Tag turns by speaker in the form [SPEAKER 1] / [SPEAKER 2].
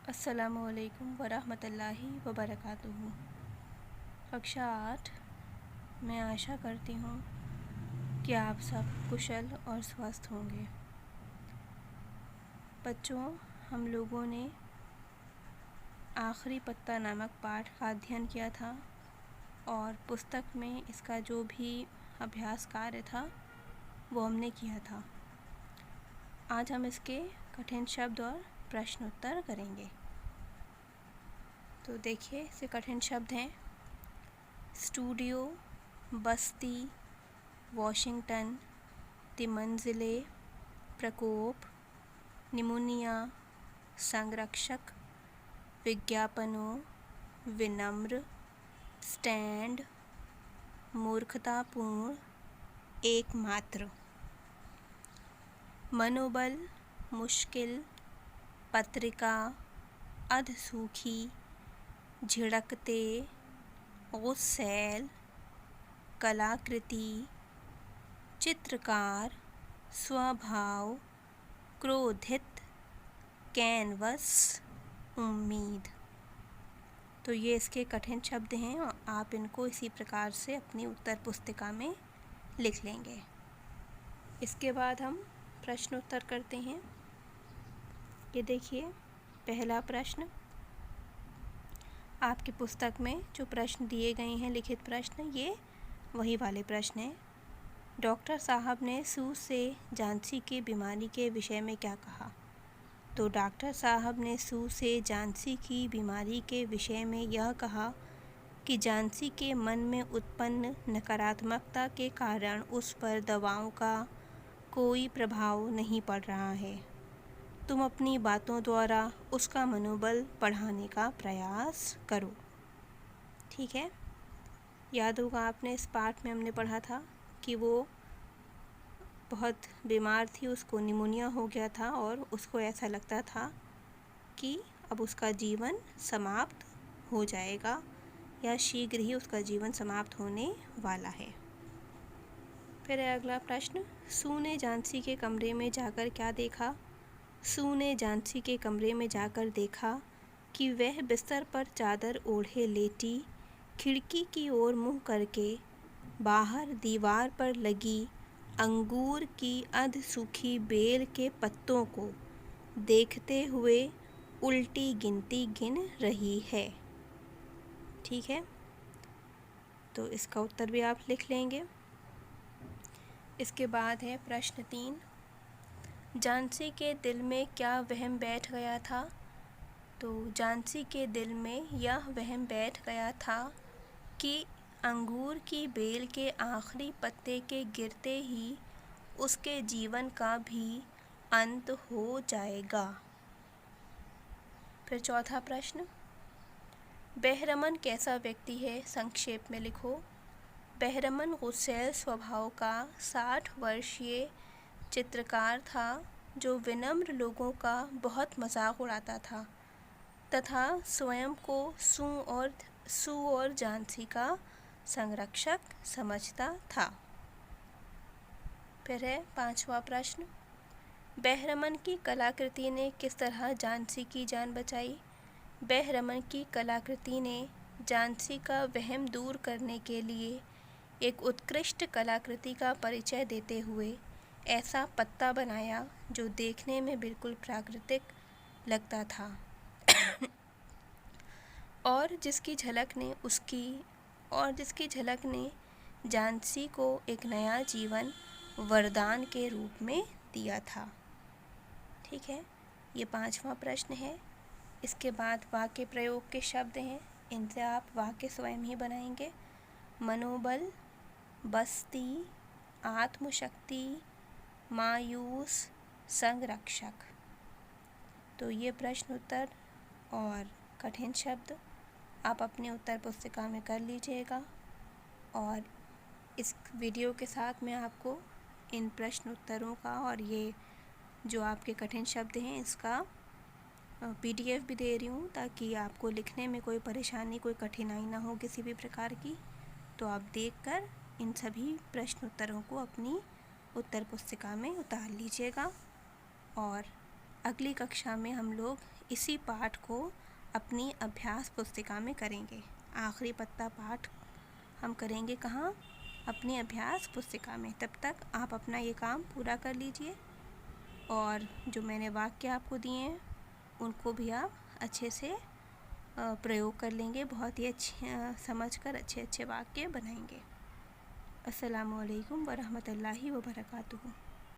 [SPEAKER 1] अस्सलामुअलैकुम वरहमतुल्लाहि वबरकातुहू। कक्षा 8। मैं आशा करती हूँ कि आप सब कुशल और स्वस्थ होंगे। बच्चों, हम लोगों ने आखिरी पत्ता नामक पाठ का अध्ययन किया था और पुस्तक में इसका जो भी अभ्यास कार्य था वो हमने किया था। आज हम इसके कठिन शब्द और प्रश्न उत्तर करेंगे। तो देखिए, इसके कठिन शब्द हैं स्टूडियो, बस्ती, वॉशिंगटन, तिमंजिले, प्रकोप, निमोनिया, संरक्षक, विज्ञापनों, विनम्र, स्टैंड, मूर्खतापूर्ण, एकमात्र, मनोबल, मुश्किल, पत्रिका, अधसूखी, झिड़कते, गुस्सैल, कलाकृति, चित्रकार, स्वभाव, क्रोधित, कैनवस, उम्मीद। तो ये इसके कठिन शब्द हैं और आप इनको इसी प्रकार से अपनी उत्तर पुस्तिका में लिख लेंगे। इसके बाद हम प्रश्न उत्तर करते हैं। ये देखिए, पहला प्रश्न, आपकी पुस्तक में जो प्रश्न दिए गए हैं लिखित प्रश्न, ये वही वाले प्रश्न हैं। डॉक्टर साहब ने सू से झांसी की बीमारी के विषय में क्या कहा? तो डॉक्टर साहब ने सू से झांसी की बीमारी के विषय में यह कहा कि झांसी के मन में उत्पन्न नकारात्मकता के कारण उस पर दवाओं का कोई प्रभाव नहीं पड़ रहा है। तुम अपनी बातों द्वारा उसका मनोबल बढ़ाने का प्रयास करो। ठीक है, याद होगा आपने, इस पाठ में हमने पढ़ा था कि वो बहुत बीमार थी, उसको निमोनिया हो गया था और उसको ऐसा लगता था कि अब उसका जीवन समाप्त हो जाएगा या शीघ्र ही उसका जीवन समाप्त होने वाला है। फिर है अगला प्रश्न, सू ने झांसी के कमरे में जाकर क्या देखा? सू ने झांसी के कमरे में जाकर देखा कि वह बिस्तर पर चादर ओढ़े लेटी, खिड़की की ओर मुँह करके बाहर दीवार पर लगी अंगूर की अधसूखी बेल के पत्तों को देखते हुए उल्टी गिनती गिन रही है। ठीक है, तो इसका उत्तर भी आप लिख लेंगे। इसके बाद है प्रश्न 3, झांसी के दिल में क्या वहम बैठ गया था? तो झांसी के दिल में यह वहम बैठ गया था कि अंगूर की बेल के आखिरी पत्ते के गिरते ही उसके जीवन का भी अंत हो जाएगा। फिर चौथा प्रश्न, बहरमन कैसा व्यक्ति है? संक्षेप में लिखो। बहरमन गुस्सैल स्वभाव का 60 वर्षीय चित्रकार था जो विनम्र लोगों का बहुत मजाक उड़ाता था तथा स्वयं को सू और झांसी का संरक्षक समझता था। फिर है पांचवा प्रश्न, बहरमन की कलाकृति ने किस तरह झांसी की जान बचाई? बहरमन की कलाकृति ने झांसी का वहम दूर करने के लिए एक उत्कृष्ट कलाकृति का परिचय देते हुए ऐसा पत्ता बनाया जो देखने में बिल्कुल प्राकृतिक लगता था और जिसकी झलक ने झांसी को एक नया जीवन वरदान के रूप में दिया था। ठीक है, ये पांचवा प्रश्न है। इसके बाद वाक्य प्रयोग के शब्द हैं, इनसे आप वाक्य स्वयं ही बनाएंगे। मनोबल, बस्ती, आत्मशक्ति, मायूस, संरक्षक। तो ये प्रश्न उत्तर और कठिन शब्द आप अपने उत्तर पुस्तिका में कर लीजिएगा और इस वीडियो के साथ मैं आपको इन प्रश्न उत्तरों का और ये जो आपके कठिन शब्द हैं इसका PDF भी दे रही हूँ ताकि आपको लिखने में कोई परेशानी, कोई कठिनाई ना हो किसी भी प्रकार की। तो आप देखकर इन सभी प्रश्न उत्तरों को अपनी उत्तर पुस्तिका में उतार लीजिएगा और अगली कक्षा में हम लोग इसी पाठ को अपनी अभ्यास पुस्तिका में करेंगे। आखिरी पत्ता पाठ हम करेंगे कहाँ? अपनी अभ्यास पुस्तिका में। तब तक आप अपना ये काम पूरा कर लीजिए और जो मैंने वाक्य आपको दिए हैं उनको भी आप अच्छे से प्रयोग कर लेंगे। बहुत ही अच्छे समझकर अच्छे अच्छे वाक्य बनाएंगे। अस्सलामु अलैकुम वरहमतुल्लाहि वबरकातुहू।